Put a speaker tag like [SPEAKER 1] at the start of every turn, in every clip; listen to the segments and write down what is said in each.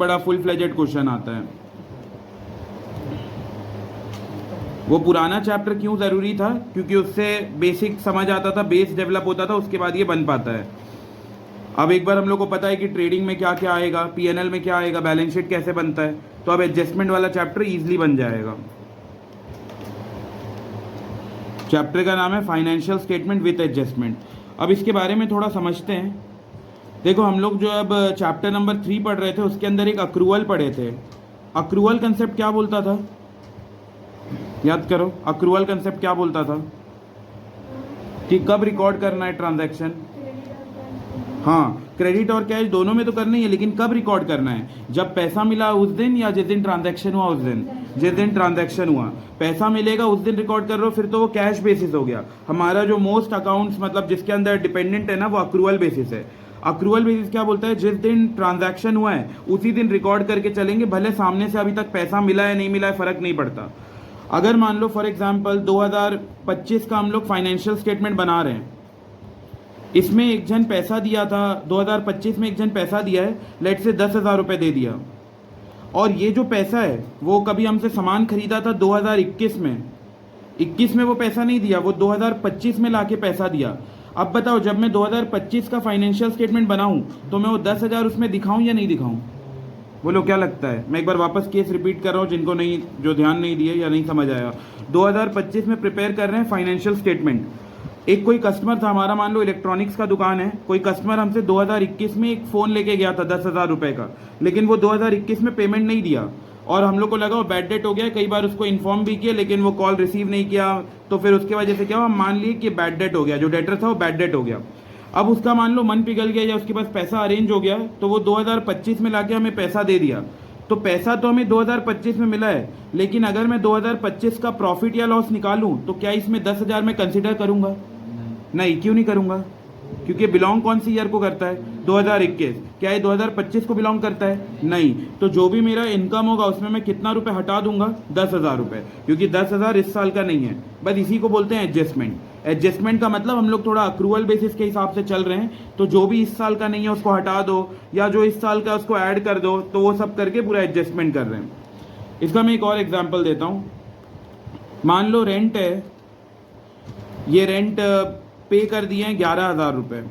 [SPEAKER 1] बड़ा full fledged question आता है। वो पुराना चैप्टर क्यों ज़रूरी था? क्योंकि उससे बेसिक समझ आता था, बेस डेवलप होता था, उसके बाद ये बन पाता है। अब एक बार हम लोग को पता है कि ट्रेडिंग में क्या क्या आएगा, पीएनएल में क्या आएगा, बैलेंस शीट कैसे बनता है, तो अब एडजस्टमेंट वाला चैप्टर ईजिली बन जाएगा। चैप्टर का नाम है फाइनेंशियल स्टेटमेंट विथ एडजस्टमेंट। अब इसके बारे में थोड़ा समझते हैं। देखो, हम लोग जो अब चैप्टर नंबर 3 पढ़ रहे थे उसके अंदर एक अक्रूवल पढ़े थे। अक्रूवल कंसेप्ट क्या बोलता था? याद करो, अक्रूवल कंसेप्ट क्या बोलता था? कि कब रिकॉर्ड करना है ट्रांजैक्शन। हाँ, क्रेडिट और कैश दोनों में तो करना ही है, लेकिन कब रिकॉर्ड करना है? जब पैसा मिला उस दिन, या जिस दिन ट्रांजैक्शन हुआ उस दिन? जिस दिन ट्रांजैक्शन हुआ। पैसा मिलेगा उस दिन रिकॉर्ड कर रहे हो, फिर तो वो कैश बेसिस हो गया। हमारा जो मोस्ट अकाउंट्स मतलब जिसके अंदर डिपेंडेंट है ना, वो अक्रूवल बेसिस है। अक्रूवल बेसिस क्या बोलता है? जिस दिन ट्रांजैक्शन हुआ है उसी दिन रिकॉर्ड करके चलेंगे, भले सामने से अभी तक पैसा मिला है नहीं मिला है फर्क नहीं पड़ता। अगर मान लो फॉर एग्जांपल 2025 का हम लोग फाइनेंशियल स्टेटमेंट बना रहे हैं, इसमें एक जन पैसा दिया था, 2025 में एक जन पैसा दिया है, लेट से 10,000 रुपये दे दिया, और ये जो पैसा है वो कभी हमसे सामान खरीदा था 2021 में, 21 में वो पैसा नहीं दिया, वो 2025 में लाके पैसा दिया। अब बताओ, जब मैं 2025 का फाइनेंशियल स्टेटमेंट बनाऊं तो मैं वो 10,000 उसमें दिखाऊं या नहीं दिखाऊं? बोलो क्या लगता है? मैं एक बार वापस केस रिपीट कर रहा हूँ, जिनको नहीं, जो ध्यान नहीं दिए या नहीं समझ आया। 2025 में प्रिपेयर कर रहे हैं फाइनेंशियल स्टेटमेंट। एक कोई कस्टमर था हमारा, मान लो इलेक्ट्रॉनिक्स का दुकान है, कोई कस्टमर हमसे 2021 में एक फ़ोन लेके गया था 10,000 रुपये का, लेकिन वो 2021 में पेमेंट नहीं दिया, और हम लोग को लगा वो बैड डेट हो गया। कई बार उसको इन्फॉर्म भी किया लेकिन वो कॉल रिसीव नहीं किया, तो फिर उसके वजह से क्या हुआ, हम मान लिए कि बैड डेट हो गया, जो डेटर था वो बैड डेट हो गया। अब उसका मान लो मन पिघल गया या उसके पास पैसा अरेंज हो गया, तो वो 2025 में लाके हमें पैसा दे दिया। तो पैसा तो हमें 2025 में मिला है, लेकिन अगर मैं 2025 का प्रॉफिट या लॉस निकालूं तो क्या इसमें 10,000 में कंसिडर करूंगा? नहीं। क्यों नहीं करूंगा? क्योंकि बिलोंग कौन सी ईयर को करता है? 2021। क्या ये 2025 को बिलोंग करता है? नहीं। तो जो भी मेरा इनकम होगा उसमें मैं कितना रुपए हटा दूंगा? 10,000 रुपये, क्योंकि 10,000 इस साल का नहीं है। बस इसी को बोलते हैं एडजस्टमेंट। एडजस्टमेंट का मतलब हम लोग थोड़ा अक्रूवल बेसिस के हिसाब से चल रहे हैं, तो जो भी इस साल का नहीं है उसको हटा दो, या जो इस साल का उसको ऐड कर दो, तो वो सब करके पूरा एडजस्टमेंट कर रहे हैं। इसका मैं एक और एग्जाम्पल देता हूँ। मान लो रेंट है, ये रेंट पे कर दिए हैं 11,000 रुपये,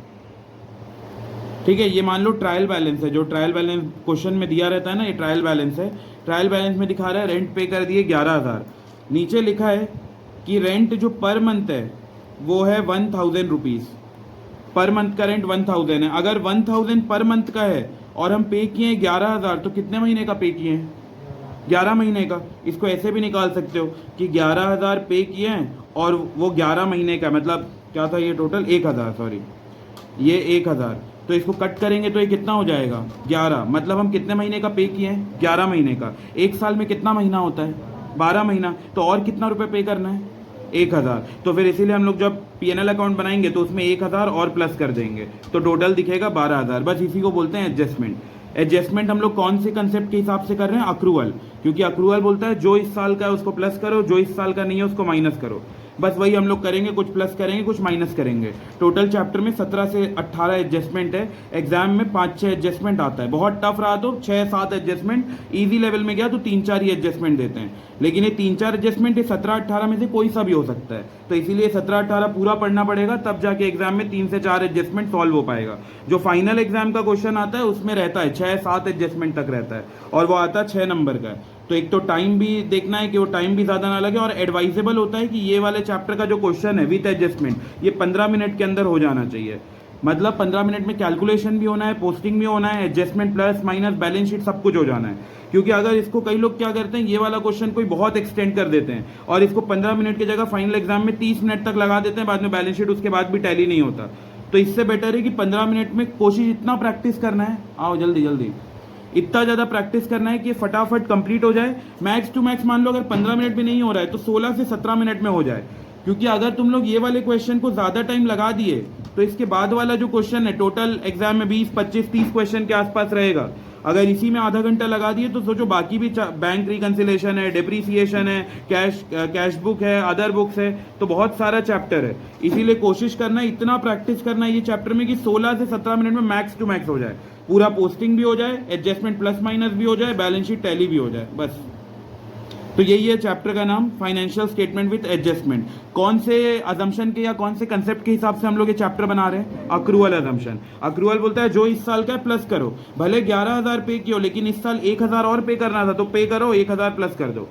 [SPEAKER 1] ठीक है। ये मान लो ट्रायल बैलेंस है, जो ट्रायल बैलेंस क्वेश्चन में दिया रहता है ना, ये ट्रायल बैलेंस है। ट्रायल बैलेंस में दिखा रहा है रेंट पे कर दिए 11,000। नीचे लिखा है कि रेंट जो पर मंथ है वो है 1,000 रुपीज़। पर मंथ का रेंट 1,000 है। अगर 1,000 पर मंथ का है और हम पे किए हैं 11,000, तो कितने महीने का पे किए हैं? 11 महीने का। इसको ऐसे भी निकाल सकते हो कि 11,000 पे किए हैं और वो 11 महीने का, मतलब क्या था ये टोटल? 1,000, सॉरी, ये 1,000। तो इसको कट करेंगे तो ये कितना हो जाएगा? 11। मतलब हम कितने महीने का पे किए हैं? 11 महीने का। एक साल में कितना महीना होता है? 12 महीना। तो और कितना रुपए पे करना है? 1,000। तो फिर इसीलिए हम लोग जब पीएनएल अकाउंट बनाएंगे तो उसमें 1,000 और प्लस कर देंगे, तो टोटल दिखेगा 12,000। बस इसी को बोलते हैं एडजस्टमेंट। एडजस्टमेंट हम लोग कौन से कंसेप्ट के हिसाब से कर रहे हैं? अक्रूवल। क्योंकि अक्रूवल बोलता है जो इस साल का है उसको प्लस करो, जो इस साल का नहीं है उसको माइनस करो। बस वही हम लोग करेंगे, कुछ प्लस करेंगे कुछ माइनस करेंगे। टोटल चैप्टर में 17 से 18 एडजस्टमेंट है। एग्जाम में 5-6 एडजस्टमेंट आता है। बहुत टफ रहा तो 6-7 एडजस्टमेंट, ईजी लेवल में गया तो 3-4 ही एडजस्टमेंट देते हैं। लेकिन ये 3-4 एडजस्टमेंट ये 17-18 में से कोई सा भी हो सकता है, तो इसीलिए 17-18 पूरा पढ़ना पड़ेगा, तब जाके एग्जाम में 3 से 4 एडजस्टमेंट सॉल्व हो पाएगा। जो फाइनल एग्जाम का क्वेश्चन आता है उसमें रहता है 6-7 एडजस्टमेंट तक रहता है, और वो आता है 6 नंबर का। तो एक तो टाइम भी देखना है कि वो टाइम भी ज़्यादा ना लगे, और एडवाइजेबल होता है कि ये वाले चैप्टर का जो क्वेश्चन है विद एडजस्टमेंट ये 15 मिनट के अंदर हो जाना चाहिए। मतलब 15 मिनट में कैलकुलेशन भी होना है, पोस्टिंग भी होना है, adjustment plus minus balance sheet सब कुछ हो जाना है। क्योंकि अगर इसको कई लोग क्या करते हैं, ये वाला क्वेश्चन कोई बहुत एक्सटेंड कर देते हैं और इसको 15 मिनट की जगह फाइनल एग्जाम में 30 मिनट तक लगा देते हैं, बाद में बैलेंस शीट उसके बाद भी टैली नहीं होता। तो इससे बेटर है कि 15 मिनट में कोशिश इतना प्रैक्टिस करना है, आओ जल्दी जल्दी, इतना ज़्यादा प्रैक्टिस करना है कि फटाफट कंप्लीट हो जाए। मैक्स टू मैक्स मान लो अगर 15 मिनट भी नहीं हो रहा है तो 16 से 17 मिनट में हो जाए। क्योंकि अगर तुम लोग ये वाले क्वेश्चन को ज़्यादा टाइम लगा दिए तो इसके बाद वाला जो क्वेश्चन है टोटल एग्जाम में 20, 25, 30 क्वेश्चन के आसपास रहेगा। अगर इसी में आधा घंटा लगा दिए तो सोचो बाकी भी बैंक रिकंसिलेशन है, डिप्रिसिएशन है, कैश बुक है, अदर बुक्स है, तो बहुत सारा चैप्टर है। इसीलिए कोशिश करना है, इतना प्रैक्टिस करना है ये चैप्टर में कि 16 से 17 मिनट में मैक्स टू मैक्स हो जाए। पूरा पोस्टिंग भी हो जाए, एडजस्टमेंट प्लस माइनस भी हो जाए, बैलेंस शीट टैली भी हो जाए, बस। तो यही है चैप्टर का नाम, फाइनेंशियल स्टेटमेंट विद एडजस्टमेंट। कौन से अजम्पशन के या कौन से कंसेप्ट के हिसाब से हम लोग ये चैप्टर बना रहे हैं? Accrual assumption. अक्रूअल बोलता है जो इस साल का है प्लस करो, भले 11,000 पे किया लेकिन इस साल 1,000 और पे करना था तो पे करो, 1,000 प्लस कर दो।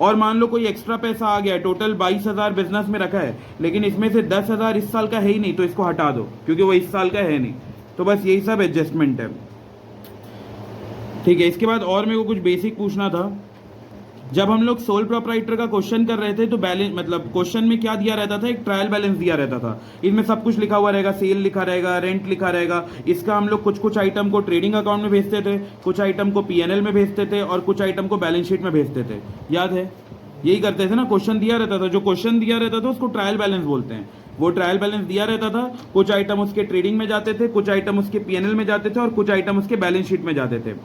[SPEAKER 1] और मान लो कोई एक्स्ट्रा पैसा आ गया, टोटल 22,000 बिजनेस में रखा है, लेकिन इसमें से 10,000 इस साल का है ही नहीं, तो इसको हटा दो क्योंकि वो इस साल का है नहीं। तो बस यही सब एडजस्टमेंट है, ठीक है। इसके बाद और मेरे को कुछ बेसिक पूछना था। जब हम लोग सोल प्रोप्राइटर का क्वेश्चन कर रहे थे तो बैलेंस मतलब क्वेश्चन में क्या दिया रहता था? एक ट्रायल बैलेंस दिया रहता था। इसमें सब कुछ लिखा हुआ रहेगा, सेल लिखा रहेगा, रेंट लिखा रहेगा। इसका हम लोग कुछ कुछ आइटम को ट्रेडिंग अकाउंट में भेजते थे, कुछ आइटम को पीएनएल में भेजते थे और कुछ आइटम को बैलेंस शीट में भेजते थे। याद है? यही करते थे ना, क्वेश्चन दिया रहता था, जो क्वेश्चन दिया रहता था उसको ट्रायल बैलेंस बोलते हैं। वो ट्रायल बैलेंस दिया रहता था, कुछ आइटम उसके ट्रेडिंग में जाते थे, कुछ आइटम उसके पीएनएल में जाते थे और कुछ आइटम उसके बैलेंस शीट में जाते थे।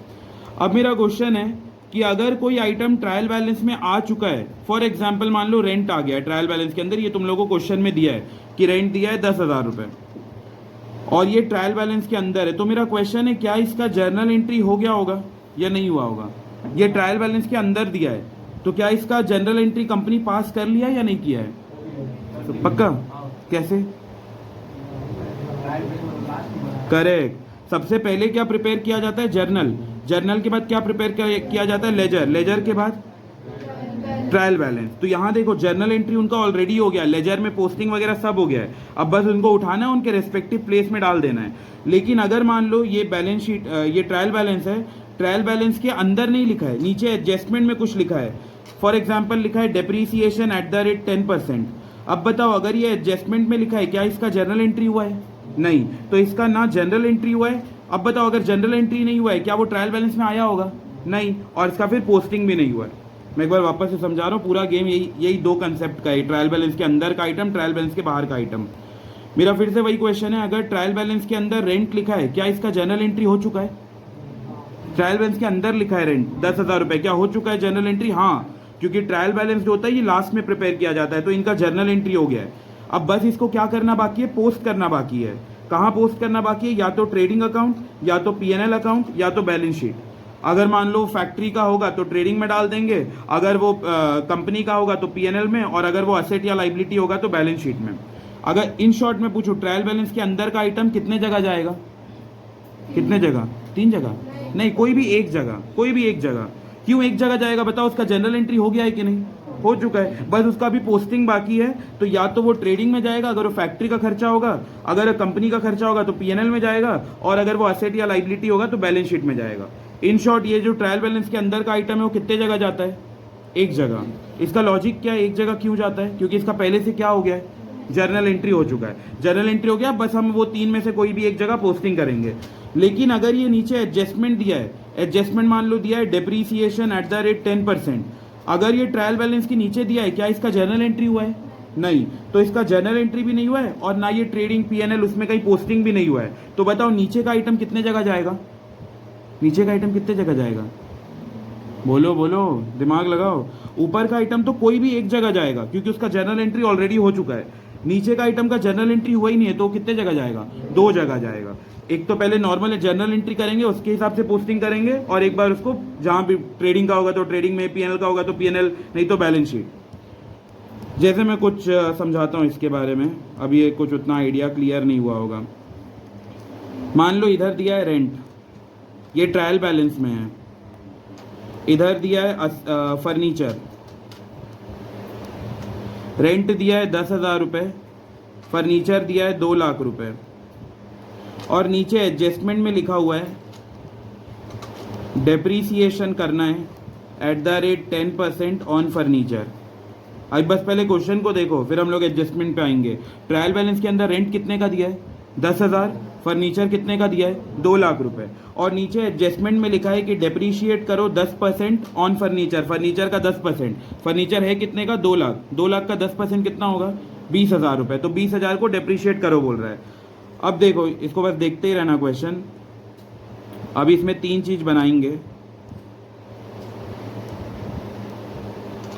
[SPEAKER 1] अब मेरा क्वेश्चन है कि अगर कोई आइटम ट्रायल बैलेंस में आ चुका है, फॉर एग्जांपल मान लो रेंट आ गया है ट्रायल बैलेंस के अंदर, ये तुम लोगों को क्वेश्चन में दिया है कि रेंट दिया है 10,000 रुपये और ये ट्रायल बैलेंस के अंदर है, तो मेरा क्वेश्चन है क्या इसका जर्नल एंट्री हो गया होगा या नहीं हुआ होगा? ये ट्रायल बैलेंस के अंदर दिया है तो क्या इसका जनरल एंट्री कंपनी पास कर लिया या नहीं किया है? तो पक्का? कैसे? करेक्ट। सबसे पहले क्या प्रिपेयर किया जाता है? जर्नल। जर्नल के बाद क्या प्रिपेयर किया जाता है? लेजर। लेजर के बाद ट्रायल बैलेंस। तो यहाँ देखो जर्नल एंट्री उनका ऑलरेडी हो गया, लेजर में पोस्टिंग वगैरह सब हो गया है, अब बस उनको उठाना है, उनके रेस्पेक्टिव प्लेस में डाल देना है। लेकिन अगर मान लो ये बैलेंस शीट, ये ट्रायल बैलेंस है, ट्रायल बैलेंस के अंदर नहीं लिखा है, नीचे एडजस्टमेंट में कुछ लिखा है। फॉर एग्जाम्पल लिखा है डेप्रीसिएशन एट द रेट 10%। अब बताओ अगर ये एडजस्टमेंट में लिखा है, क्या इसका जर्नल एंट्री हुआ है? नहीं, तो इसका ना जनरल एंट्री हुआ है। अब बताओ अगर जनरल एंट्री नहीं हुआ है, क्या वो ट्रायल बैलेंस में आया होगा? नहीं, और इसका फिर पोस्टिंग भी नहीं हुआ है। मैं एक बार वापस से समझा रहा हूँ, पूरा गेम यही दो कंसेप्ट का है, ट्रायल बैलेंस के अंदर का आइटम, ट्रायल बैलेंस के बाहर का आइटम। मेरा फिर से वही क्वेश्चन है, अगर ट्रायल बैलेंस के अंदर रेंट लिखा है, क्या इसका जनरल एंट्री हो चुका है? ट्रायल बैलेंस के अंदर लिखा है रेंट 10,000 रुपये, क्या हो चुका है जनरल एंट्री? हाँ, क्योंकि ट्रायल बैलेंस जो होता है ये लास्ट में प्रिपेयर किया जाता है, तो इनका जर्नल एंट्री हो गया है। अब बस इसको क्या करना बाकी है? पोस्ट करना बाकी है। कहाँ पोस्ट करना बाकी है? या तो ट्रेडिंग अकाउंट, या तो पीएनएल अकाउंट, या तो बैलेंस शीट। अगर मान लो फैक्ट्री का होगा तो ट्रेडिंग में डाल देंगे, अगर वो कंपनी का होगा तो पीएनएल में, और अगर वो असेट या लाइबिलिटी होगा तो बैलेंस शीट में। अगर इन शॉर्ट में पूछो, ट्रायल बैलेंस के अंदर का आइटम कितने जगह जाएगा? कितने जगह? 3 जगह? नहीं, कोई भी एक जगह, कोई भी एक जगह। क्यों एक जगह जाएगा? बताओ, उसका जनरल एंट्री हो गया है कि नहीं? हो चुका है, बस उसका भी पोस्टिंग बाकी है। तो या तो वो ट्रेडिंग में जाएगा अगर वो फैक्ट्री का खर्चा होगा, अगर कंपनी का खर्चा होगा तो पीएनएल में जाएगा, और अगर वो असेट या लाइबिलिटी होगा तो बैलेंस शीट में जाएगा। इन शॉर्ट ये जो ट्रायल बैलेंस के अंदर का आइटम है वो कितने जगह जाता है? एक जगह। इसका लॉजिक क्या है, एक जगह क्यों जाता है? क्योंकि इसका पहले से क्या हो गया है? जर्नल एंट्री हो चुका है। जर्नल एंट्री हो गया, बस हम वो 3 में से कोई भी एक जगह पोस्टिंग करेंगे। लेकिन अगर ये नीचे एडजस्टमेंट दिया है, एडजस्टमेंट मान लो दिया है डेप्रीसिएशन एट द रेट 10%, अगर ये ट्रायल बैलेंस के नीचे दिया है, क्या इसका जर्नल एंट्री हुआ है? नहीं, तो इसका जर्नल एंट्री भी नहीं हुआ है और ना ये ट्रेडिंग पीएनएल उसमें कहीं पोस्टिंग भी नहीं हुआ है। तो बताओ नीचे का आइटम कितने जगह जाएगा? नीचे का आइटम कितने जगह जाएगा? बोलो बोलो, दिमाग लगाओ। ऊपर का आइटम तो कोई भी एक जगह जाएगा क्योंकि उसका जर्नल एंट्री ऑलरेडी हो चुका है। नीचे का आइटम का जर्नल एंट्री हुआ ही नहीं है, तो कितने जगह जाएगा? 2 जगह जाएगा। एक तो पहले नॉर्मल जर्नल एंट्री करेंगे, उसके हिसाब से पोस्टिंग करेंगे, और एक बार उसको जहां भी ट्रेडिंग का होगा तो ट्रेडिंग में, पीएनएल का होगा तो पीएनएल, नहीं तो बैलेंस शीट। जैसे मैं कुछ समझाता हूं इसके बारे में, अब ये कुछ उतना आइडिया क्लियर नहीं हुआ होगा। मान लो इधर दिया है रेंट, ये ट्रायल बैलेंस में है। इधर दिया है फर्नीचर, रेंट दिया है 10,000 रुपये, फर्नीचर दिया है 2 लाख रुपए, और नीचे एडजस्टमेंट में लिखा हुआ है डेप्रीसिएशन करना है at the rate 10% on furniture. अब बस पहले क्वेश्चन को देखो, फिर हम लोग एडजस्टमेंट पे आएंगे। ट्रायल बैलेंस के अंदर रेंट कितने का दिया है? 10,000। फर्नीचर कितने का दिया है? 2 लाख रुपए, और नीचे एडजस्टमेंट में लिखा है कि डेप्रीशिएट करो 10% ऑन फर्नीचर, फर्नीचर का 10%। फर्नीचर है कितने का? 2 लाख। 2 लाख का 10% कितना होगा? 20,000 रुपये। तो 20,000 को डेप्रीशिएट करो बोल रहा है। अब देखो, इसको बस देखते ही रहना क्वेश्चन। अब इसमें 3 चीज बनाएंगे,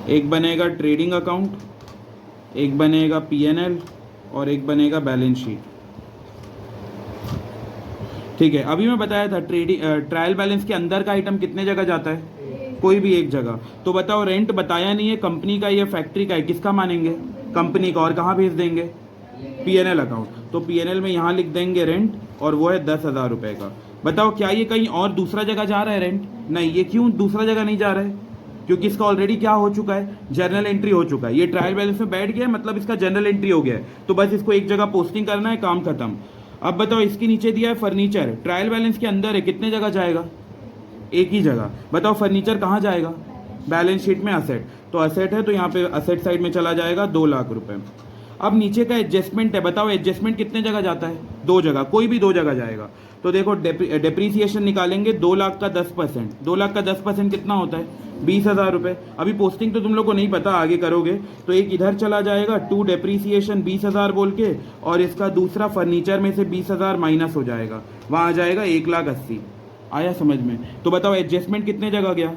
[SPEAKER 1] एक बनेगा ट्रेडिंग अकाउंट, एक बनेगा पीएनएल, और एक बनेगा बैलेंस शीट। ठीक है, अभी मैं बताया था ट्रेडिंग ट्रायल बैलेंस के अंदर का आइटम कितने जगह जाता है, कोई भी एक जगह। तो बताओ रेंट बताया नहीं है, कंपनी का या फैक्ट्री का है, किसका मानेंगे, कंपनी का, और कहाँ भेज देंगे, पीएनएल अकाउंट। तो पीएनएल में यहाँ लिख देंगे रेंट, और वो है 10,000 रुपये का। बताओ क्या ये कहीं और दूसरा जगह जा रहा है रेंट, नहीं, ये क्यों दूसरा जगह नहीं जा रहा है, क्योंकि इसका ऑलरेडी क्या हो चुका है, जर्नल एंट्री हो चुका है। ये ट्रायल बैलेंस में बैठ गया, मतलब इसका जर्नल एंट्री हो गया है, तो बस इसको एक जगह पोस्टिंग करना है, काम खत्म। अब बताओ इसके नीचे दिया है फर्नीचर, ट्रायल बैलेंस के अंदर है, कितने जगह जाएगा, एक ही जगह। बताओ फर्नीचर कहाँ जाएगा, बैलेंस शीट में असेट, तो असेट है तो यहाँ पे असेट साइड में चला जाएगा 2 लाख रुपए। अब नीचे का एडजस्टमेंट है, बताओ एडजस्टमेंट कितने जगह जाता है, 2 जगह, कोई भी 2 जगह जाएगा। तो देखो डेप्रीसिएशन निकालेंगे, 2 लाख का 10%, 2 लाख का 10% कितना होता है, 20,000 रुपये। अभी पोस्टिंग तो तुम लोग को नहीं पता, आगे करोगे। तो एक इधर चला जाएगा, 2 डेप्रीसिएशन 20,000 बोल के, और इसका दूसरा फर्नीचर में से 20,000 माइनस हो जाएगा, वहाँ आ जाएगा 1,80,000। आया समझ में। तो बताओ एडजस्टमेंट कितने जगह गया,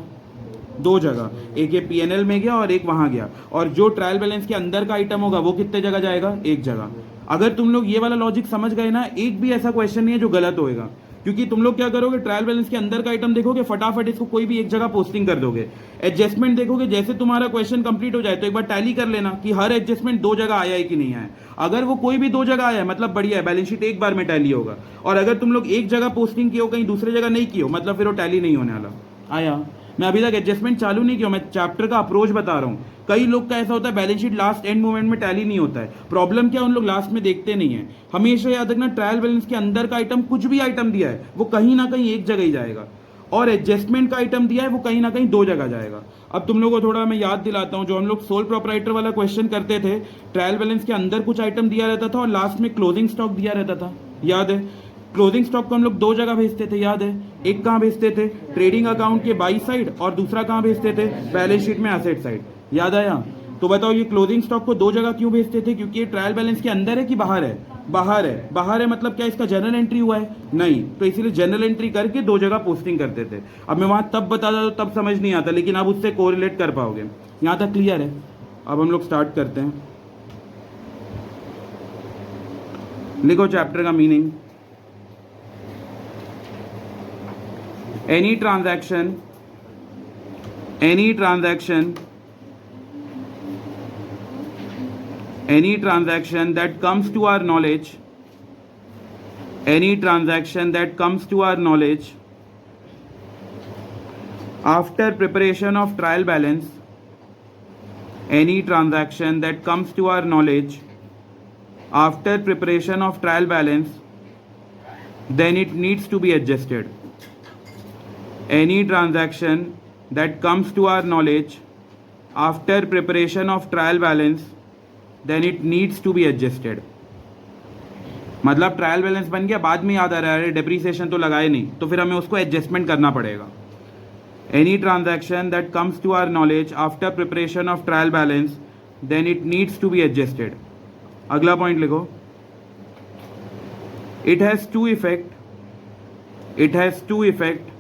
[SPEAKER 1] 2 जगह, एक ये पीएनएल में गया और एक वहाँ गया। और जो ट्रायल बैलेंस के अंदर का आइटम होगा वो कितने जगह जाएगा, एक जगह। अगर तुम लोग ये वाला लॉजिक समझ गए ना, एक भी ऐसा क्वेश्चन नहीं है जो गलत होएगा। क्योंकि तुम लोग क्या करोगे, ट्रायल बैलेंस के अंदर का आइटम देखोगे, फटाफट इसको कोई भी एक जगह पोस्टिंग कर दोगे। एडजस्टमेंट देखोगे, जैसे तुम्हारा क्वेश्चन कंप्लीट हो जाए तो एक बार टैली कर लेना कि हर एडजस्टमेंट 2 जगह आया है कि नहीं आया। अगर वो कोई भी 2 जगह आया है मतलब बढ़िया है, बैलेंस शीट एक बार में टैली होगा। और अगर तुम लोग एक जगह पोस्टिंग की हो, कहीं दूसरी जगह नहीं की हो, मतलब फिर वो टैली नहीं होने वाला। आया, मैं अभी तक एडजस्टमेंट चालू नहीं किया, मैं चैप्टर का अप्रोच बता रहा हूँ। कई लोग का ऐसा होता है balance sheet last end moment में टैली नहीं होता है। प्रॉब्लम क्या, उन लोग लास्ट में देखते नहीं है। हमेशा याद रखना, ट्रायल बैलेंस के अंदर का आइटम, कुछ भी आइटम दिया है वो कहीं ना कहीं एक जगह ही जाएगा, और एडजस्टमेंट का आइटम दिया है वो कहीं ना कहीं 2 जगह जाएगा। अब तुम लोगों को थोड़ा मैं याद दिलाता हूँ, जो हम लोग सोल प्रोपराइटर वाला क्वेश्चन करते थे, ट्रायल बैलेंस के अंदर कुछ आइटम दिया रहता था और लास्ट में क्लोजिंग स्टॉक दिया रहता था, याद है। क्लोजिंग स्टॉक को हम लोग 2 जगह भेजते थे, याद है। एक कहाँ भेजते थे, ट्रेडिंग अकाउंट के बाई साइड, और दूसरा कहाँ भेजते थे, बैलेंस शीट में एसेट साइड, याद आया। तो बताओ ये क्लोजिंग स्टॉक को 2 जगह क्यों भेजते थे, क्योंकि ये ट्रायल बैलेंस के अंदर है कि बाहर है, बाहर है। बाहर है मतलब क्या, इसका जनरल एंट्री हुआ है, नहीं, तो इसीलिए जनरल एंट्री करके 2 जगह पोस्टिंग करते थे। अब मैं वहां तब बताता तो तब समझ नहीं आता, लेकिन अब उससे कोरिलेट कर पाओगे। यहां तक क्लियर है। अब हम लोग स्टार्ट करते हैं। लिखो चैप्टर का meaning. any transaction any transaction that comes to our knowledge, any transaction that comes to our knowledge after preparation of trial balance, any transaction that comes to our knowledge after preparation of trial balance, then it needs to be adjusted. Any transaction that comes to our knowledge after preparation of trial balance, then it needs to be adjusted. मतलब trial balance बन गया, बाद में याद आ रहा है depreciation तो लगाए नहीं, तो फिर हमें उसको एडजस्टमेंट करना पड़ेगा। Any transaction that comes to our knowledge after preparation of trial balance, then it needs to be adjusted. अगला पॉइंट लिखो, it has to effect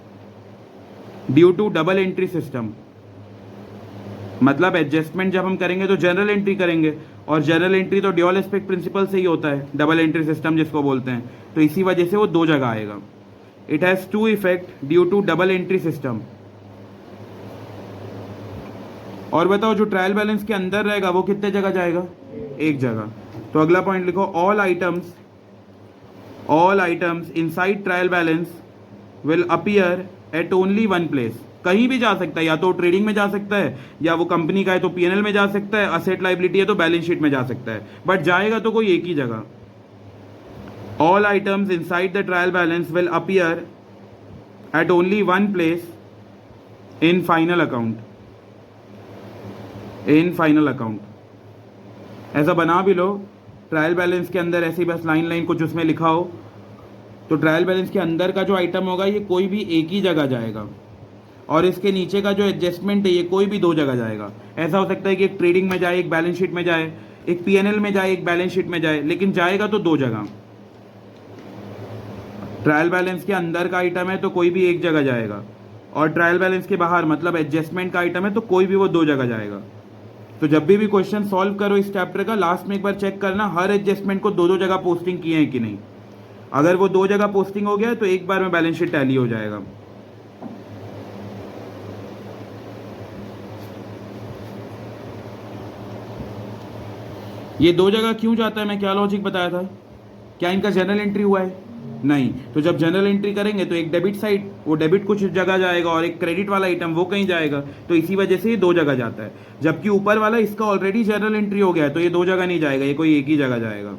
[SPEAKER 1] due to double entry system. मतलब एडजस्टमेंट जब हम करेंगे तो जनरल एंट्री करेंगे, और journal entry तो ड्यूअल एस्पेक्ट प्रिंसिपल से ही होता है, डबल एंट्री सिस्टम जिसको बोलते हैं, तो इसी वजह से वो 2 जगह आएगा। It has to effect due to double entry system. और बताओ जो ट्रायल बैलेंस के अंदर रहेगा वो कितने जगह जाएगा, एक जगह। तो अगला पॉइंट लिखो, all items inside trial balance will appear eight only 1 place. कहीं भी जा सकता है, या तो ट्रेडिंग में जा सकता है, या वो कंपनी का है तो पीएनएल में जा सकता है, असेट लाइबिलिटी है तो बैलेंस शीट में जा सकता है, बट जाएगा तो कोई एक ही जगह। All items inside the trial balance will appear eight only 1 place in final account. ऐसा बना भी लो, ट्रायल बैलेंस के अंदर ऐसे ही बस लाइन कुछ उसमें लिखा हो, तो ट्रायल बैलेंस के अंदर का जो आइटम होगा ये कोई भी एक ही जगह जाएगा, और इसके नीचे का जो एडजस्टमेंट है ये कोई भी 2 जगह जाएगा। ऐसा हो सकता है कि एक ट्रेडिंग में जाए, एक बैलेंस शीट में जाए, एक पीएनएल में जाए, एक बैलेंस शीट में जाए, लेकिन जाएगा तो 2 जगह। ट्रायल बैलेंस के अंदर का आइटम है तो कोई भी एक जगह जाएगा, और ट्रायल बैलेंस के बाहर मतलब एडजस्टमेंट का आइटम है तो कोई भी वो 2 जगह जाएगा। तो जब भी क्वेश्चन सॉल्व करो इस चैप्टर का, लास्ट में एक बार चेक करना हर एडजस्टमेंट को 2-2 जगह पोस्टिंग किए हैं कि नहीं। अगर वो 2 जगह पोस्टिंग हो गया तो एक बार में बैलेंस शीट टैली हो जाएगा। ये 2 जगह क्यों जाता है, मैं क्या लॉजिक बताया था? क्या इनका जनरल एंट्री हुआ है? नहीं। तो जब जनरल एंट्री करेंगे तो एक डेबिट साइड, वो डेबिट कुछ जगह जाएगा और एक क्रेडिट वाला आइटम वो कहीं जाएगा, तो इसी वजह से ये 2 जगह जाता है। जबकि ऊपर वाला इसका ऑलरेडी जनरल एंट्री हो गया है, तो ये 2 जगह नहीं जाएगा, ये कोई एक ही जगह जाएगा।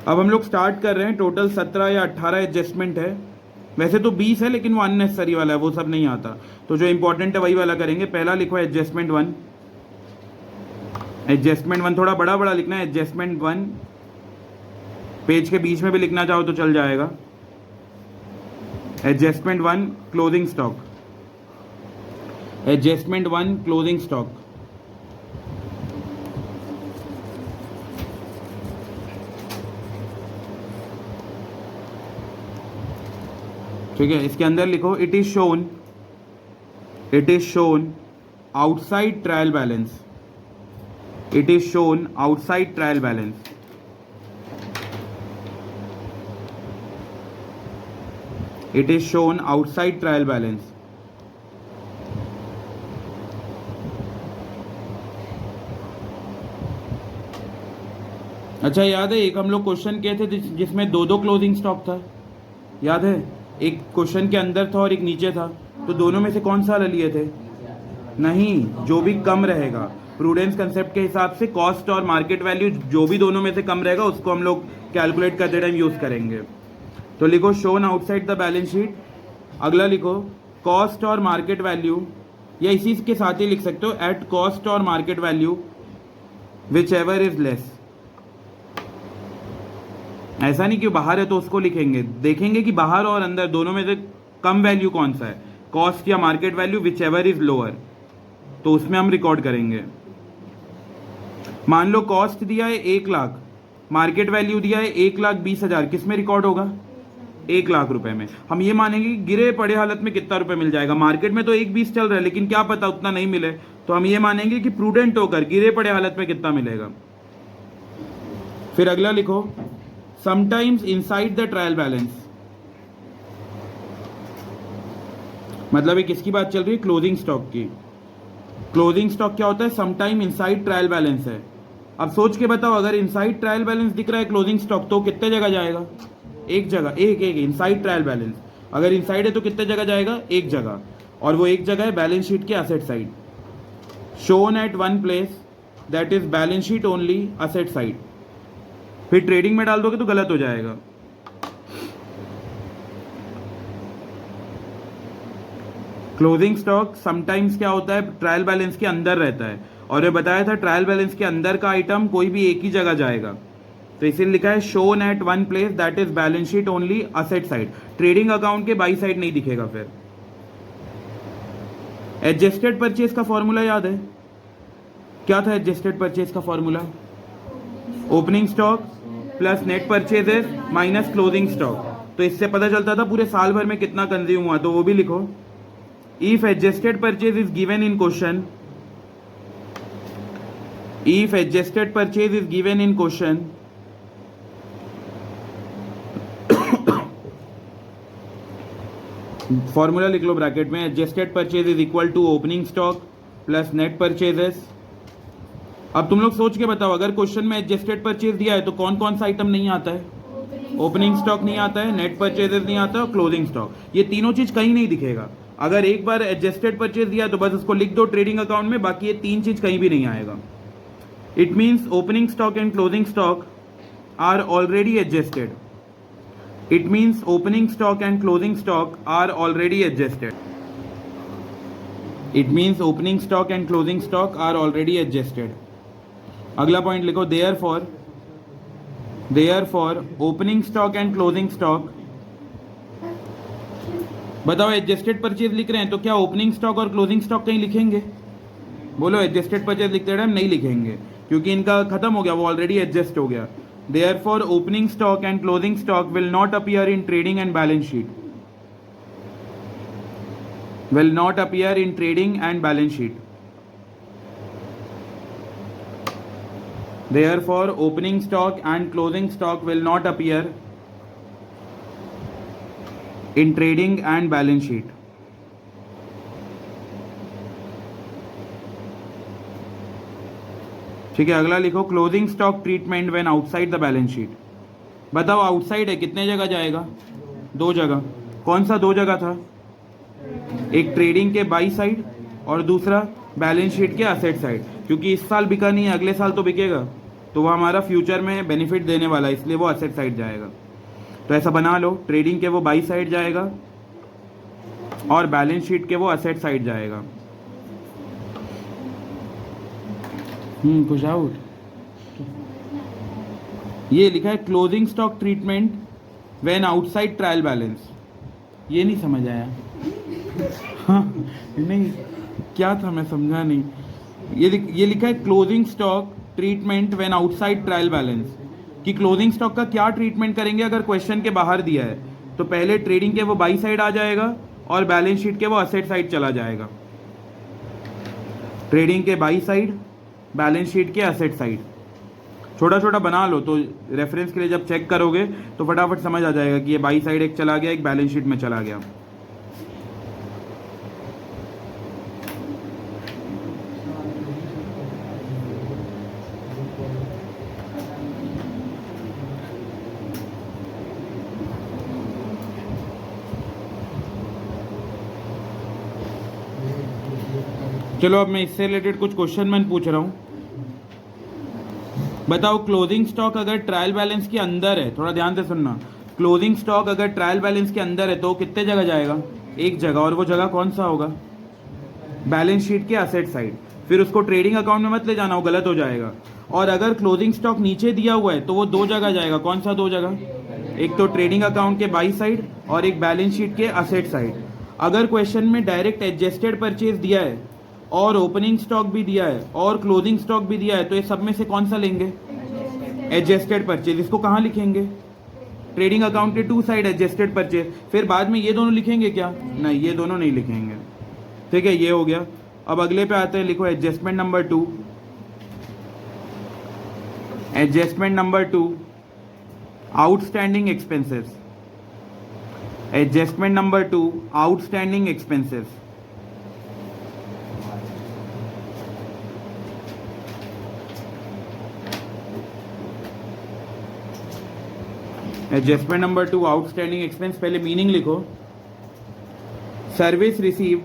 [SPEAKER 1] अब हम लोग स्टार्ट कर रहे हैं। टोटल 17 या 18 एडजस्टमेंट है। वैसे तो 20 है, लेकिन वो अननेसेसरी वाला है, वो सब नहीं आता। तो जो इंपॉर्टेंट है वही वाला करेंगे। पहला लिखो एडजस्टमेंट 1। एडजस्टमेंट 1 थोड़ा बड़ा बड़ा लिखना है। एडजस्टमेंट 1 पेज के बीच में भी लिखना चाहो तो चल जाएगा। Adjustment 1 closing stock. Adjustment 1 closing stock. ठीक है, इसके अंदर लिखो it is shown outside trial balance. It is shown outside trial balance. It is shown outside trial balance. अच्छा, याद है एक हम लोग क्वेश्चन किए थे जिसमें 2 क्लोजिंग स्टॉक था, याद है? एक क्वेश्चन के अंदर था और एक नीचे था, तो दोनों में से कौन सा लिए थे? नहीं, जो भी कम रहेगा प्रूडेंस कंसेप्ट के हिसाब से कॉस्ट और मार्केट वैल्यू जो भी दोनों में से कम रहेगा उसको हम लोग कैलकुलेट करते टाइम यूज करेंगे। तो लिखो shown outside the balance sheet. अगला लिखो कॉस्ट और मार्केट वैल्यू, या इसी के साथ ही लिख सकते हो एट कॉस्ट और market value which ever is less. ऐसा नहीं कि बाहर है तो उसको लिखेंगे, देखेंगे कि बाहर और अंदर दोनों में से कम वैल्यू कौन सा है, कॉस्ट या market value, which ever is lower, तो उसमें हम रिकॉर्ड करेंगे। मान लो कॉस्ट दिया है 1 लाख, मार्केट वैल्यू दिया है 1,20,000, किस में रिकॉर्ड होगा? 1 लाख रुपए में। हम ये मानेंगे कि गिरे पड़े हालत में कितना रुपए मिल जाएगा। मार्केट में तो 1,20 चल रहा है, लेकिन क्या पता उतना नहीं मिले, तो हम ये मानेंगे कि प्रूडेंट होकर गिरे पड़े हालत में कितना मिलेगा। फिर अगला लिखो sometimes inside the trial balance. मतलब ये किसकी बात चल रही है? क्लोजिंग स्टॉक की। क्लोजिंग स्टॉक क्या होता है? समटाइम इनसाइड ट्रायल बैलेंस है। अब सोच के बताओ, अगर इनसाइड ट्रायल बैलेंस दिख रहा है क्लोजिंग स्टॉक, तो कितने जगह जाएगा? एक जगह। एक इनसाइड ट्रायल बैलेंस अगर इनसाइड है तो कितने जगह जाएगा? एक जगह। और वो एक जगह है बैलेंस शीट के asset side. Shown at one place that is balance sheet only asset side. फिर ट्रेडिंग में डाल दोगे तो गलत हो जाएगा। क्लोजिंग स्टॉक समटाइम्स क्या होता है? ट्रायल बैलेंस के अंदर रहता है, और ये बताया था ट्रायल बैलेंस के अंदर का आइटम कोई भी एक ही जगह जाएगा, तो इसीलिए लिखा है shown at one place that is balance sheet only asset side. Trading account के बाई साइड नहीं दिखेगा। फिर एडजस्टेड परचेज का फॉर्मूला याद है? क्या था एडजस्टेड परचेज का formula? Opening stock plus net purchases minus closing stock. तो इससे पता चलता था पूरे साल भर में कितना कंज्यूम हुआ, तो वो भी लिखो। If adjusted purchase is given in question, if adjusted purchase is given in question, formula लिख लो ब्रैकेट में, adjusted purchase is equal to opening stock plus net purchases. अब तुम लोग सोच के बताओ, अगर क्वेश्चन में एडजस्टेड परचेज दिया है तो कौन कौन सा आइटम नहीं आता है? ओपनिंग स्टॉक नहीं आता है, नेट परचेजेस नहीं आता है और क्लोजिंग स्टॉक। ये तीनों चीज कहीं नहीं दिखेगा। अगर एक बार एडजस्टेड परचेज दिया तो बस उसको लिख दो ट्रेडिंग अकाउंट में, बाकी ये 3 चीज कहीं भी नहीं आएगा। It means opening stock and closing stock are already adjusted. It means opening stock and closing stock are already adjusted. It means opening stock and closing stock are already adjusted. अगला point लिखो, therefore opening stock and closing stock। बताओ adjusted purchase लिख रहे हैं तो क्या opening stock और closing stock कहीं लिखेंगे? बोलो, एडजस्टेड परचेज लिखते टाइम नहीं लिखेंगे, क्योंकि इनका खत्म हो गया, वो ऑलरेडी एडजस्ट हो गया। Therefore opening stock and closing stock will not appear in trading and balance sheet. Will not appear in trading and balance sheet. Therefore opening stock and closing stock will not appear in trading and balance sheet. ठीक है, अगला लिखो closing stock treatment when outside the balance sheet. बताओ outside है, कितने जगह जाएगा? 2 जगह। कौन सा 2 जगह था? एक ट्रेडिंग के बाई साइड और दूसरा बैलेंस शीट के असेट साइड, क्योंकि इस साल बिका नहीं है, अगले साल तो बिकेगा, तो वो हमारा फ्यूचर में बेनिफिट देने वाला है, इसलिए वो असेट साइड जाएगा। तो ऐसा बना लो, ट्रेडिंग के वो बाई साइड जाएगा और बैलेंस शीट के वो असेट साइड जाएगा। कुछ आउट। ये लिखा है closing stock treatment when outside trial balance. ये नहीं समझ आया। हाँ नहीं, क्या था मैं समझा नहीं। ये लिखा है closing stock treatment when outside trial balance, कि क्लोजिंग स्टॉक का क्या ट्रीटमेंट करेंगे अगर क्वेश्चन के बाहर दिया है। तो पहले ट्रेडिंग के वो बाई साइड आ जाएगा और बैलेंस शीट के वो असेट साइड चला जाएगा। ट्रेडिंग के बाई साइड, बैलेंस शीट के असेट साइड। छोटा छोटा बना लो, तो रेफरेंस के लिए जब चेक करोगे तो फटाफट समझ आ जाएगा कि ये बाई साइड एक चला गया, एक बैलेंस शीट में चला गया। चलो अब मैं इससे रिलेटेड कुछ क्वेश्चन मैं पूछ रहा हूँ। बताओ क्लोजिंग स्टॉक अगर ट्रायल बैलेंस के अंदर है, थोड़ा ध्यान से सुनना, क्लोजिंग स्टॉक अगर ट्रायल बैलेंस के अंदर है तो कितने जगह जाएगा? एक जगह, और वो जगह कौन सा होगा? बैलेंस शीट के असेट साइड। फिर उसको ट्रेडिंग अकाउंट में मत ले जाना, वो गलत हो जाएगा। और अगर क्लोजिंग स्टॉक नीचे दिया हुआ है तो वो 2 जगह जाएगा। कौन सा 2 जगह? एक तो ट्रेडिंग अकाउंट के बाई साइड और एक बैलेंस शीट के असेट साइड। अगर क्वेश्चन में डायरेक्ट एडजस्टेड परचेज दिया है और ओपनिंग स्टॉक भी दिया है और क्लोजिंग स्टॉक भी दिया है, तो ये सब में से कौन सा लेंगे? Adjusted purchase. इसको कहाँ लिखेंगे? ट्रेडिंग अकाउंट के 2 साइड एडजस्टेड परचेज। फिर बाद में ये दोनों लिखेंगे क्या? नहीं, ये दोनों नहीं लिखेंगे। ठीक है, ये हो गया। अब अगले पे आते हैं, लिखो adjustment number 2। Adjustment number 2, outstanding expenses. Adjustment number 2, outstanding expenses. Adjustment number 2, outstanding expense. पहले मीनिंग लिखो। Service received.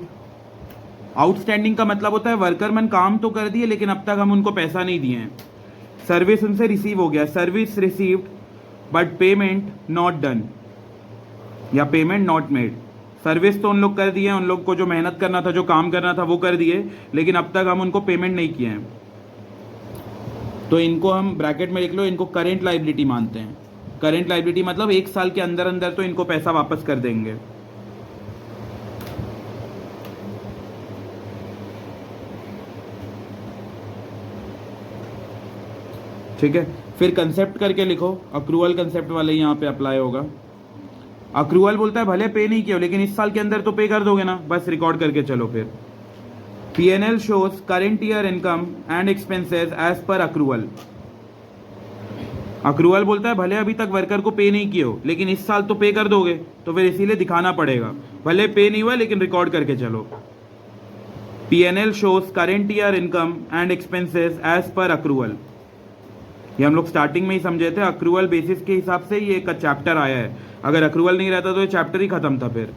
[SPEAKER 1] आउटस्टैंडिंग का मतलब होता है वर्कर मन काम तो कर दिए लेकिन अब तक हम उनको पैसा नहीं दिए हैं। सर्विस उनसे रिसीव हो गया, service received but payment not done, या पेमेंट नॉट मेड। सर्विस तो उन लोग कर दिए हैं, उन लोग को जो मेहनत करना था, जो काम करना था वो कर दिए, लेकिन अब तक हम उनको पेमेंट नहीं किए हैं। तो इनको हम ब्रैकेट में लिख लो, इनको करेंट लाइबिलिटी मानते हैं। करेंट लाइबिलिटी मतलब 1 साल के अंदर अंदर तो इनको पैसा वापस कर देंगे। ठीक है, फिर कंसेप्ट करके लिखो। अक्रूवल कंसेप्ट वाले यहाँ पे अप्लाई होगा। अक्रूवल बोलता है भले पे नहीं किया लेकिन इस साल के अंदर तो पे कर दोगे ना, बस रिकॉर्ड करके चलो। फिर P&L shows current year income and expenses as per accrual। Accrual बोलता है भले अभी तक वर्कर को पे नहीं किए हो लेकिन इस साल तो पे कर दोगे, तो फिर इसीलिए दिखाना पड़ेगा। भले पे नहीं हुआ लेकिन रिकॉर्ड करके चलो। P&L shows current year income and expenses as per accrual। ये हम लोग स्टार्टिंग में ही समझे थे, अक्रूवल बेसिस के हिसाब से ये एक चैप्टर आया है। अगर अक्रूवल नहीं रहता तो ये चैप्टर ही खत्म था। फिर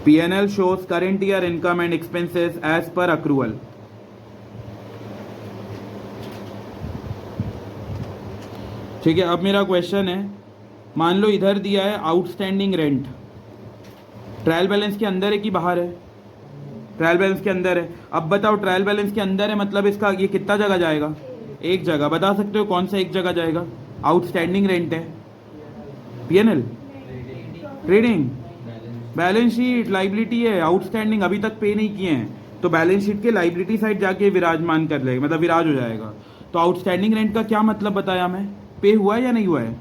[SPEAKER 1] P&L shows current year income and expenses as per accrual। ठीक है, अब मेरा क्वेश्चन है, मान लो इधर दिया है आउटस्टैंडिंग रेंट। ट्रायल बैलेंस के अंदर है कि बाहर है? ट्रायल बैलेंस के अंदर है। अब बताओ ट्रायल बैलेंस के अंदर है मतलब इसका ये कितना जगह जाएगा? एक जगह। बता सकते हो कौन सा एक जगह जाएगा? आउटस्टैंडिंग रेंट है, P&L, trading, balance sheet, liability है। आउटस्टैंडिंग अभी तक पे नहीं किए हैं तो बैलेंस शीट के लाइबिलिटी साइड जाके विराजमान कर लेगा, मतलब विराज हो जाएगा। तो आउटस्टैंडिंग रेंट का क्या मतलब बताया मैं? पे हुआ है या नहीं हुआ है?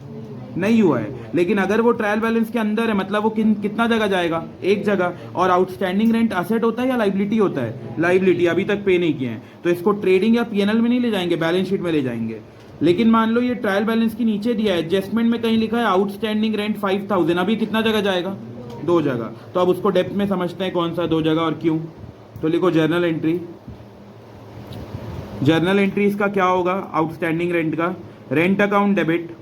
[SPEAKER 1] नहीं हुआ है। लेकिन अगर वो ट्रायल बैलेंस के अंदर है मतलब वो कितना जगह जाएगा? एक जगह। और आउटस्टैंडिंग रेंट असेट होता है या लाइबिलिटी होता है? लाइबिलिटी, अभी तक पे नहीं किए हैं तो इसको ट्रेडिंग या P&L में नहीं ले जाएंगे, बैलेंस शीट में ले जाएंगे। लेकिन मान लो ये ट्रायल बैलेंस के नीचे दिया है, एडजस्टमेंट में कहीं लिखा है आउटस्टैंडिंग रेंट 5000, अभी कितना जगह जाएगा, 2 जगह। तो अब उसको डेप्थ में समझते हैं कौन सा 2 जगह और क्यों। तो लिखो जर्नल एंट्री, जर्नल एंट्री इसका क्या होगा, आउटस्टैंडिंग रेंट का, rent account debit,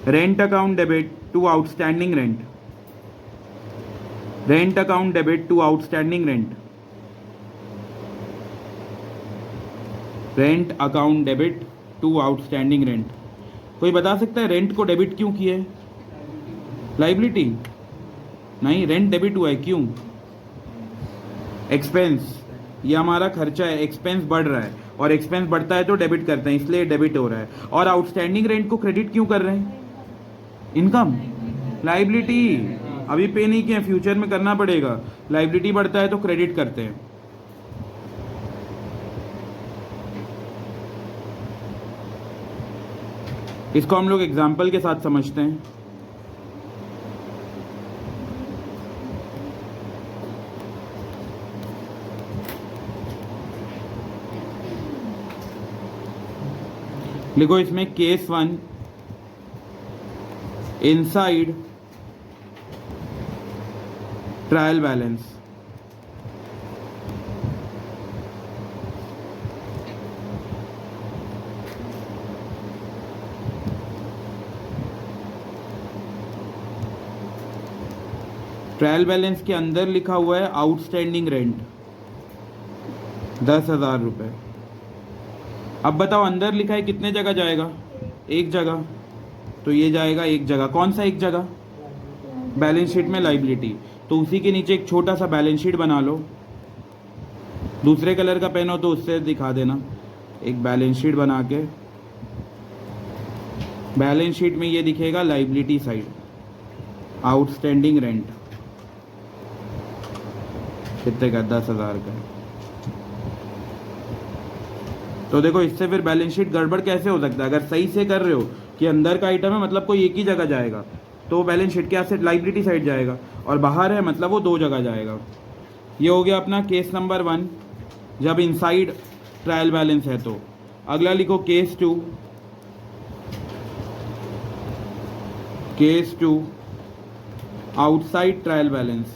[SPEAKER 1] rent account debit to outstanding rent, rent account debit to outstanding rent, rent account debit to outstanding rent. कोई बता सकता है रेंट को डेबिट क्यों किए, लाइबिलिटी नहीं, रेंट डेबिट हुआ है क्यों, एक्सपेंस, ये हमारा खर्चा है, एक्सपेंस बढ़ रहा है और एक्सपेंस बढ़ता है तो डेबिट करते हैं, इसलिए डेबिट हो रहा है। और आउटस्टैंडिंग रेंट को क्रेडिट क्यों कर रहे हैं, इनकम, लाइबिलिटी, अभी पे नहीं किया, फ्यूचर में करना पड़ेगा, लाइबिलिटी बढ़ता है तो क्रेडिट करते हैं। इसको हम लोग एग्जाम्पल के साथ समझते हैं। लिखो इसमें case 1, inside trial balance, trial balance के अंदर लिखा हुआ है आउटस्टैंडिंग रेंट 10,000 रुपये। अब बताओ अंदर लिखा है कितने जगह जाएगा, एक जगह, तो ये जाएगा एक जगह, कौन सा एक जगह, बैलेंस शीट में लाइबिलिटी, तो उसी के नीचे एक छोटा सा बैलेंस शीट बना लो, दूसरे कलर का पेन हो तो उससे दिखा देना, एक बैलेंस शीट बना के, बैलेंस शीट में ये दिखेगा लाइबिलिटी साइड, आउटस्टैंडिंग रेंट कितने का, 10,000 का। तो देखो इससे फिर बैलेंस शीट गड़बड़ कैसे हो सकता है, अगर सही से कर रहे हो कि अंदर का आइटम है मतलब कोई एक ही जगह जाएगा तो बैलेंस शीट क्या से लाइबिलिटी साइड जाएगा, और बाहर है मतलब वो 2 जगह जाएगा। ये हो गया अपना केस नंबर 1 जब इनसाइड ट्रायल बैलेंस है। तो अगला लिखो case 2, case 2 outside trial balance.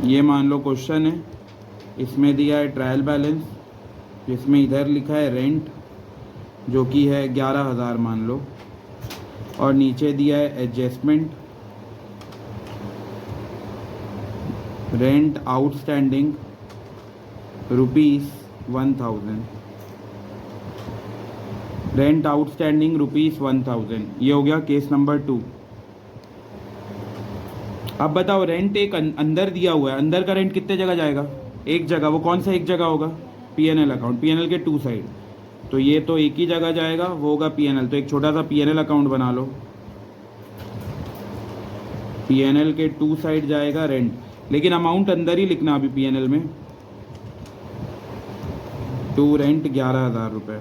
[SPEAKER 1] ये मान लो क्वेश्चन है, इसमें दिया है ट्रायल बैलेंस, जिसमें इधर लिखा है रेंट जो कि है 11,000 मान लो, और नीचे दिया है adjustment, rent outstanding ₹1,000, rent outstanding ₹1,000। ये हो गया केस नंबर 2। अब बताओ रेंट एक अंदर दिया हुआ है, अंदर का रेंट कितने जगह जाएगा, एक जगह, वो कौन सा एक जगह होगा, पीएनएल अकाउंट, पीएनएल के 2 साइड, तो ये तो एक ही जगह जाएगा, वो होगा पीएनएल, तो एक छोटा सा पीएनएल अकाउंट बना लो, पीएनएल के 2 साइड जाएगा रेंट, लेकिन अमाउंट अंदर ही लिखना अभी पीएनएल में, 2 रेंट 11,000 रुपये,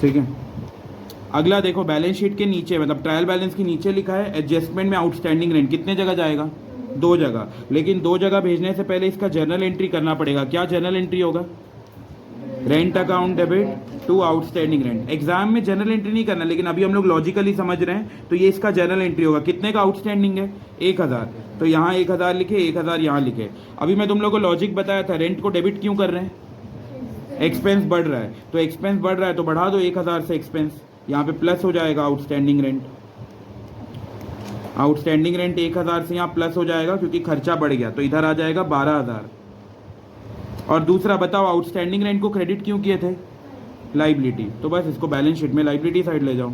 [SPEAKER 1] ठीक है। अगला देखो बैलेंस शीट के नीचे मतलब ट्रायल बैलेंस के नीचे लिखा है एडजस्टमेंट में आउटस्टैंडिंग रेंट, कितने जगह जाएगा, 2 जगह, लेकिन 2 जगह भेजने से पहले इसका जर्नल एंट्री करना पड़ेगा। क्या जर्नल एंट्री होगा, rent account debit to outstanding rent. Exam में जर्नल एंट्री नहीं करना, लेकिन अभी हम लोग लॉजिकली समझ रहे हैं, तो ये इसका जर्नल एंट्री होगा। कितने का आउटस्टैंडिंग है, 1,000, तो यहाँ 1,000 लिखे, 1,000 यहाँ लिखे। अभी मैं तुम लोग को लॉजिक बताया था, रेंट को डेबिट क्यों कर रहे हैं, एक्सपेंस बढ़ रहा है, तो एक्सपेंस बढ़ रहा है तो बढ़ा दो 1,000 से एक्सपेंस, यहाँ पे प्लस हो जाएगा आउटस्टैंडिंग रेंट, आउटस्टैंडिंग रेंट 1,000 से यहाँ प्लस हो जाएगा क्योंकि खर्चा बढ़ गया, तो इधर आ जाएगा 12,000। और दूसरा बताओ आउटस्टैंडिंग रेंट को क्रेडिट क्यों किए थे, लाइबिलिटी, तो बस इसको बैलेंस शीट में लाइबिलिटी साइड ले जाओ,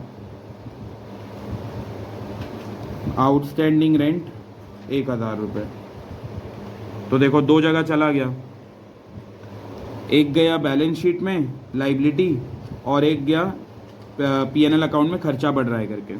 [SPEAKER 1] आउटस्टैंडिंग रेंट 1,000 रुपये। तो देखो 2 जगह चला गया, एक गया बैलेंस शीट में लाइबिलिटी और एक गया पीएनएल अकाउंट में खर्चा बढ़ रहा है करके।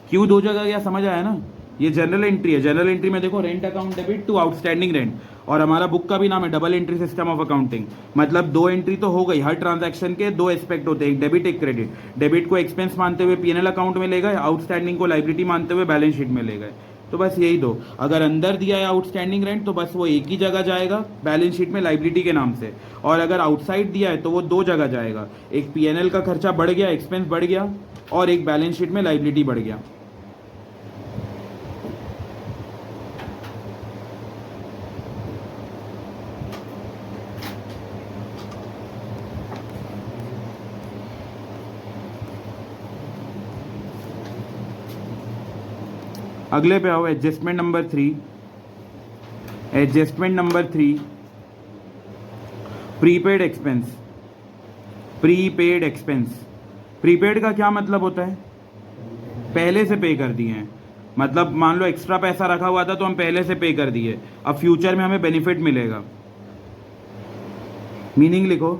[SPEAKER 1] क्यों 2 जगह गया, समझ आया ना, ये जनरल एंट्री है। जनरल एंट्री में देखो rent account debit to outstanding rent, और हमारा बुक का भी नाम है double entry system of accounting. मतलब दो एंट्री तो हो गई, हर ट्रांजैक्शन के दो एस्पेक्ट होते हैं, एक डेबिट एक क्रेडिट। डेबिट को एक्सपेंस मानते हुए पीएनएल अकाउंट में ले गए, आउटस्टैंडिंग को लाइबिलिटी मानते हुए बैलेंस शीट में ले गए। तो बस यही दो, अगर अंदर दिया है आउटस्टैंडिंग रेंट तो बस वो एक ही जगह जाएगा बैलेंस शीट में लाइबिलिटी के नाम से, और अगर आउटसाइड दिया है तो वो दो जगह जाएगा, एक पीएनएल का खर्चा बढ़ गया, एक्सपेंस बढ़ गया, और एक बैलेंस शीट में लाइबिलिटी बढ़ गया। अगले पे आओ, adjustment number 3। Adjustment number 3, prepaid expense. Prepaid expense, prepaid का क्या मतलब होता है? पहले से पे कर दिए हैं। मतलब मान लो एक्स्ट्रा पैसा रखा हुआ था तो हम पहले से पे कर दिए, अब फ्यूचर में हमें बेनिफिट मिलेगा। मीनिंग लिखो,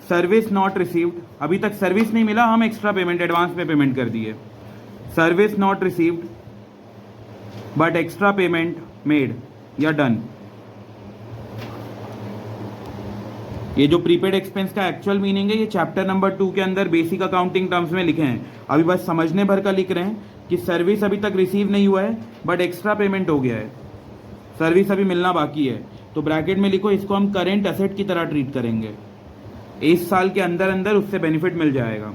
[SPEAKER 1] सर्विस नॉट रिसीव्ड, अभी तक सर्विस नहीं मिला, हम एक्स्ट्रा पेमेंट एडवांस में पेमेंट कर दिए। Service not received but extra payment made या डन। ये जो प्रीपेड एक्सपेंस का एक्चुअल मीनिंग है ये चैप्टर नंबर 2 के अंदर बेसिक अकाउंटिंग टर्म्स में लिखे हैं, अभी बस समझने भर का लिख रहे हैं कि सर्विस अभी तक रिसीव नहीं हुआ है बट एक्स्ट्रा पेमेंट हो गया है, सर्विस अभी मिलना बाकी है। तो ब्रैकेट में लिखो, इसको हम करेंट एसेट की तरह ट्रीट करेंगे, इस साल के अंदर अंदर उससे बेनिफिट मिल जाएगा।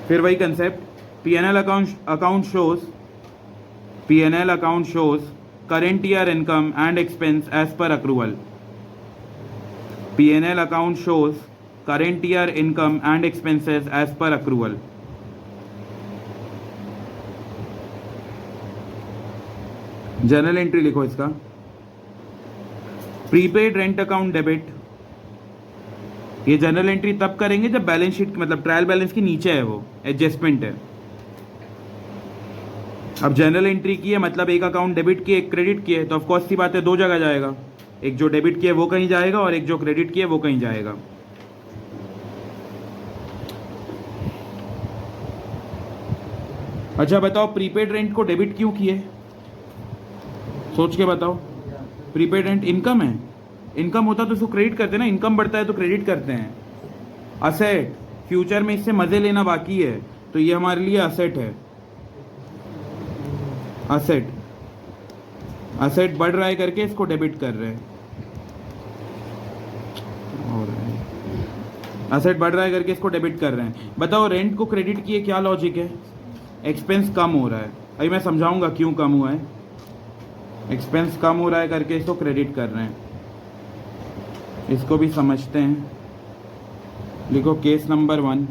[SPEAKER 1] फिर वही concept, P&L account shows current year income and expense as per accrual. P&L account shows current year income and expenses as per accrual. Journal entry लिखो इसका, प्रीपेड रेंट अकाउंट डेबिट। ये जर्नल एंट्री तब करेंगे जब balance sheet मतलब trial balance के नीचे है, वो एडजस्टमेंट है। अब जनरल एंट्री की है मतलब एक अकाउंट डेबिट किए एक क्रेडिट किए, तो ऑफकोर्स सी बात है दो जगह जाएगा, एक जो डेबिट किए वो कहीं जाएगा और एक जो क्रेडिट किए वो कहीं जाएगा। अच्छा बताओ, प्रीपेड रेंट को डेबिट क्यों किए? सोच के बताओ। प्रीपेड रेंट इनकम है, इनकम होता तो इसको क्रेडिट करते ना, इनकम बढ़ता है तो क्रेडिट करते हैं। असेट, फ्यूचर में इससे मजे लेना बाकी है तो ये हमारे लिए असेट है। असेट, असेट बढ़ रहा है करके इसको डेबिट कर रहे हैं, और असेट बढ़ रहा है करके इसको डेबिट कर रहे हैं। बताओ रेंट को क्रेडिट किए क्या लॉजिक है? एक्सपेंस कम हो रहा है, अभी मैं समझाऊंगा क्यों कम हुआ है। एक्सपेंस कम हो रहा है करके इसको क्रेडिट कर रहे हैं, इसको भी समझते हैं। लिखो केस नंबर 1।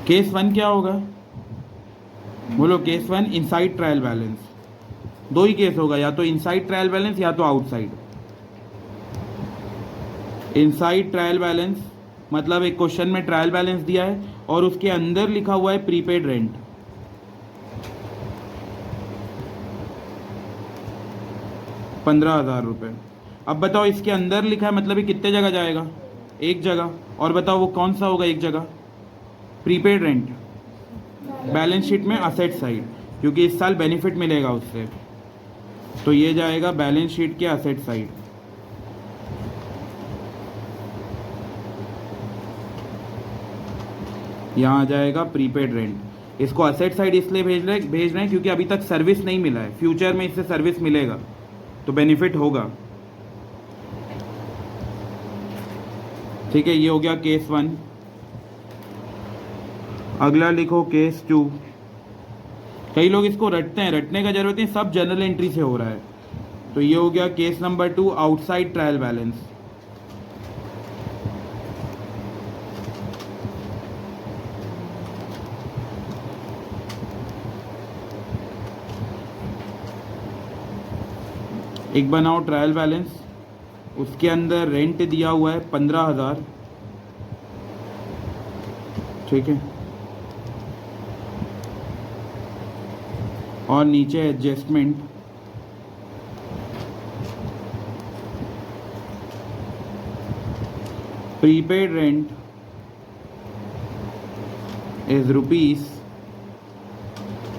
[SPEAKER 1] केस 1 क्या होगा? बोलो केस 1, इनसाइड ट्रायल बैलेंस। दो ही केस होगा, या तो इनसाइड ट्रायल बैलेंस या तो आउटसाइड। इनसाइड ट्रायल बैलेंस मतलब एक क्वेश्चन में ट्रायल बैलेंस दिया है और उसके अंदर लिखा हुआ है प्रीपेड रेंट। ₹15,000। अब बताओ इसके अंदर लिखा है मतलब ये कितने जगह जाएगा? एक जगह। और बताओ वो कौन सा होगा एक जगह? प्रीपेड रेंट, बैलेंस शीट में असेट साइड, क्योंकि इस साल बेनिफिट मिलेगा उससे, तो ये जाएगा बैलेंस शीट के असेट साइड। यहाँ आ जाएगा प्रीपेड रेंट। इसको असेट साइड इसलिए भेज रहे हैं क्योंकि अभी तक सर्विस नहीं मिला है, फ्यूचर में इससे सर्विस मिलेगा तो बेनिफिट होगा। ठीक है, ये हो गया केस 1। अगला लिखो केस 2। कई लोग इसको रटते हैं, रटने का जरूरत नहीं, सब जनरल एंट्री से हो रहा है। तो ये हो गया case number 2, outside trial balance. एक बनाओ ट्रायल बैलेंस, उसके अंदर रेंट दिया हुआ है 15,000, ठीक है, और नीचे adjustment, prepaid rent is rupees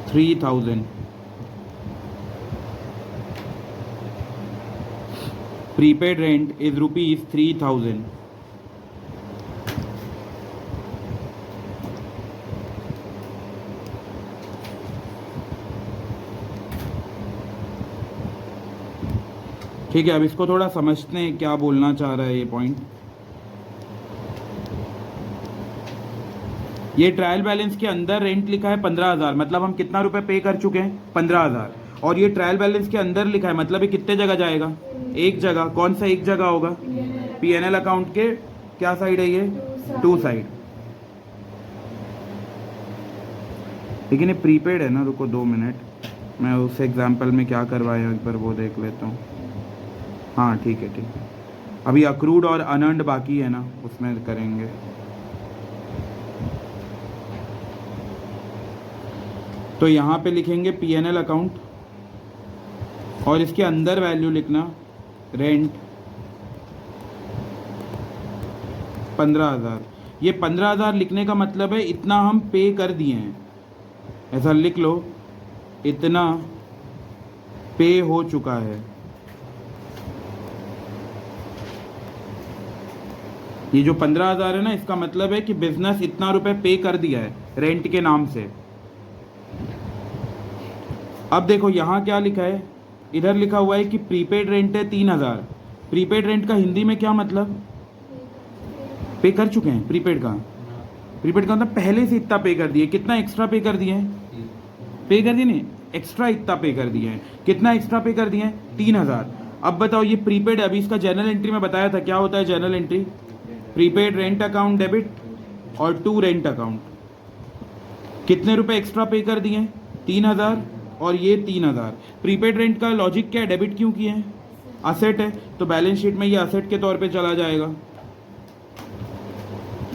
[SPEAKER 1] 3000. Prepaid rent is rupees 3000. ठीक है, अब इसको थोड़ा समझते हैं क्या बोलना चाह रहा है ये पॉइंट. ये ट्रायल बैलेंस के अंदर रेंट लिखा है 15,000, मतलब हम कितना रुपए पे कर चुके हैं 15,000. और ये ट्रायल बैलेंस के अंदर लिखा है, मतलब ये कितने जगह जाएगा, एक जगह. कौन सा एक जगह होगा, पीएनएल अकाउंट के क्या साइड है ये, टू साइड. लेकिन ये प्रीपेड है ना, रुको 2 मिनट, मैं उस एग्जाम्पल में क्या करवाया एक बार वो देख लेता हूँ. हाँ ठीक है ठीक है, अभी अक्रूड और अनअर्न्ड बाकी है ना, उसमें करेंगे. तो यहाँ पे लिखेंगे पीएनएल अकाउंट और इसके अंदर वैल्यू लिखना रेंट 15,000. ये 15,000 लिखने का मतलब है इतना हम पे कर दिए हैं, ऐसा लिख लो, इतना पे हो चुका है. ये जो 15,000 है ना, इसका मतलब है कि बिजनेस इतना रुपए पे कर दिया है रेंट के नाम से. अब देखो यहाँ क्या लिखा है, इधर लिखा हुआ है कि प्रीपेड रेंट है 3,000. प्रीपेड रेंट का हिंदी में क्या मतलब, पे कर चुके हैं. प्रीपेड का मतलब पहले से इतना पे कर दिए. कितना एक्स्ट्रा पे कर दिए हैं, पे कर दिए नहीं, एक्स्ट्रा इतना पे कर दिए हैं. कितना एक्स्ट्रा पे कर दिए हैं, 3,000. अब बताओ ये प्रीपेड, अभी इसका जर्नल एंट्री में बताया था क्या होता है journal entry, prepaid rent account debit और टू रेंट अकाउंट. कितने रुपए एक्स्ट्रा पे कर दिए, 3,000 और ये 3,000. प्रीपेड रेंट का लॉजिक क्या है, डेबिट क्यों किए हैं, असेट है, तो बैलेंस शीट में ये असेट के तौर पे चला जाएगा.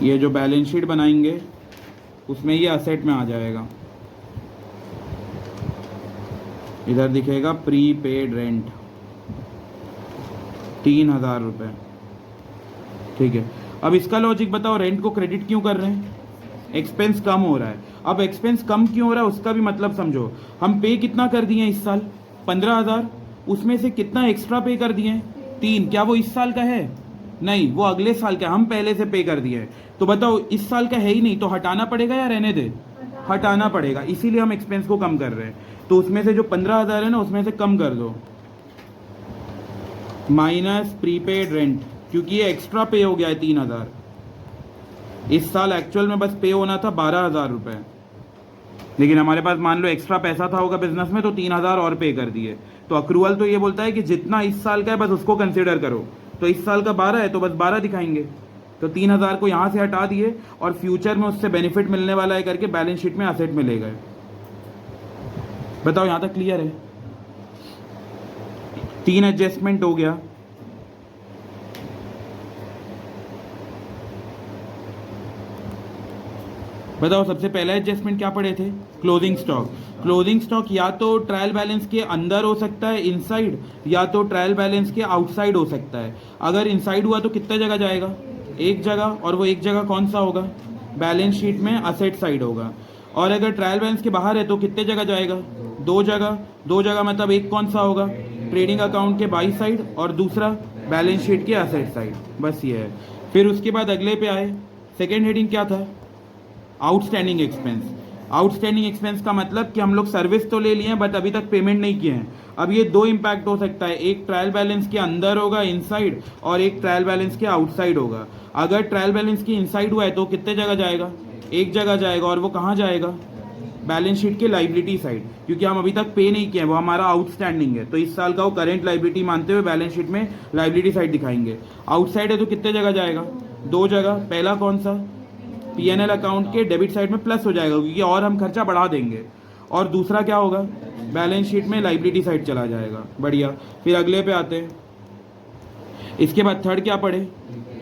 [SPEAKER 1] ये जो बैलेंस शीट बनाएंगे उसमें ये असेट में आ जाएगा. इधर दिखेगा प्रीपेड रेंट 3,000 रुपये. ठीक है, अब इसका लॉजिक बताओ, रेंट को क्रेडिट क्यों कर रहे हैं, एक्सपेंस कम हो रहा है. अब एक्सपेंस कम क्यों हो रहा है उसका भी मतलब समझो. हम पे कितना कर दिए हैं इस साल, 15,000, उसमें से कितना एक्स्ट्रा पे कर दिए हैं, 3. क्या वो इस साल का है, नहीं, वो अगले साल का, हम पहले से पे कर दिए हैं. तो बताओ इस साल का है ही नहीं, तो हटाना पड़ेगा या रहने दे, हटाना पड़ेगा. इसीलिए हम एक्सपेंस को कम कर रहे हैं. तो उसमें से जो 15,000 है ना, उसमें से कम कर दो, माइनस प्रीपेड रेंट, क्योंकि ये एक्स्ट्रा पे हो गया है 3,000. इस साल एक्चुअल में बस पे होना था 12,000 रुपये, लेकिन हमारे पास मान लो एक्स्ट्रा पैसा था होगा बिजनेस में, तो 3,000 और पे कर दिए. तो अक्रूवल तो ये बोलता है कि जितना इस साल का है बस उसको कंसिडर करो. तो इस साल का 12 है तो बस 12 दिखाएंगे. तो 3,000 को यहाँ से हटा दिए और फ्यूचर में उससे बेनिफिट मिलने वाला है करके बैलेंस शीट में असेट में ले गए. बताओ यहाँ तक क्लियर है. 3 एडजस्टमेंट हो गया. बताओ सबसे पहला एडजस्टमेंट क्या पढ़े थे, क्लोजिंग स्टॉक. क्लोजिंग स्टॉक या तो ट्रायल बैलेंस के अंदर हो सकता है इनसाइड, या तो ट्रायल बैलेंस के आउटसाइड हो सकता है. अगर इनसाइड हुआ तो कितने जगह जाएगा, एक जगह, और वो एक जगह कौन सा होगा, बैलेंस शीट में असेट साइड होगा. और अगर ट्रायल बैलेंस के बाहर है तो कितने जगह जाएगा, 2 जगह. 2 जगह मतलब एक कौन सा होगा, ट्रेडिंग अकाउंट के बाई साइड और दूसरा बैलेंस शीट के असेट साइड. बस ये है. फिर उसके बाद अगले पे आए, सेकेंड हेडिंग क्या था, आउटस्टैंडिंग एक्सपेंस. आउटस्टैंडिंग एक्सपेंस का मतलब कि हम लोग सर्विस तो ले लिए हैं बट अभी तक पेमेंट नहीं किए हैं. अब ये 2 इम्पैक्ट हो सकता है, एक ट्रायल बैलेंस के अंदर होगा इनसाइड, और एक ट्रायल बैलेंस के आउटसाइड होगा. अगर ट्रायल बैलेंस की इनसाइड हुआ है तो कितने जगह जाएगा, एक जगह जाएगा, और वो कहाँ जाएगा, बैलेंस शीट के लाइबिलिटी साइड, क्योंकि हम अभी तक पे नहीं किए हैं, वो हमारा आउटस्टैंडिंग है. तो इस साल का वो करेंट लाइबिलिटी मानते हुए बैलेंस शीट में लाइबिलिटी साइड दिखाएंगे. आउटसाइड है तो कितने जगह जाएगा, 2 जगह. पहला कौन सा, पीएनएल अकाउंट के डेबिट साइड में प्लस हो जाएगा क्योंकि और हम खर्चा बढ़ा देंगे. और दूसरा क्या होगा, बैलेंस शीट में लाइबिलिटी साइड चला जाएगा. बढ़िया. फिर अगले पे आते हैं. इसके बाद थर्ड क्या पढ़े,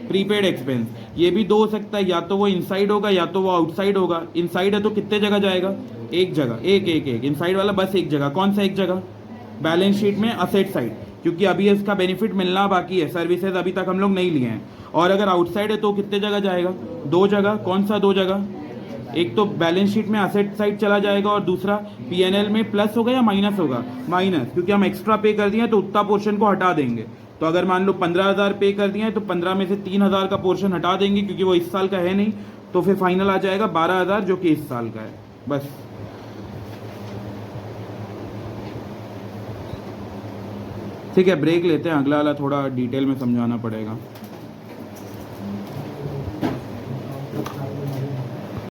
[SPEAKER 1] प्रीपेड एक्सपेंस. ये भी 2 हो सकता है, या तो वो इनसाइड होगा या तो वो आउटसाइड होगा. इनसाइड है तो कितने जगह जाएगा, एक जगह, एक. इनसाइड वाला बस एक जगह. कौन सा एक जगह, बैलेंस शीट में असेट साइड, क्योंकि अभी इसका बेनिफिट मिलना बाकी है, सर्विसेज अभी तक हम लोग नहीं लिए हैं. और अगर आउटसाइड है तो कितने जगह जाएगा, 2 जगह. कौन सा 2 जगह, एक तो बैलेंस शीट में असेट साइड चला जाएगा और दूसरा पीएनएल में प्लस होगा या माइनस होगा, माइनस, क्योंकि हम एक्स्ट्रा पे कर दिए हैं तो उतना पोर्शन को हटा देंगे। तो अगर मान लो 15,000 पे कर दिए हैं तो 15 में से 3,000 का पोर्शन हटा देंगे क्योंकि वो इस साल का है नहीं, तो फिर फाइनल आ जाएगा 12,000 जो कि इस साल का है। बस ठीक है, ब्रेक लेते हैं, अगला वाला थोड़ा डिटेल में समझाना पड़ेगा।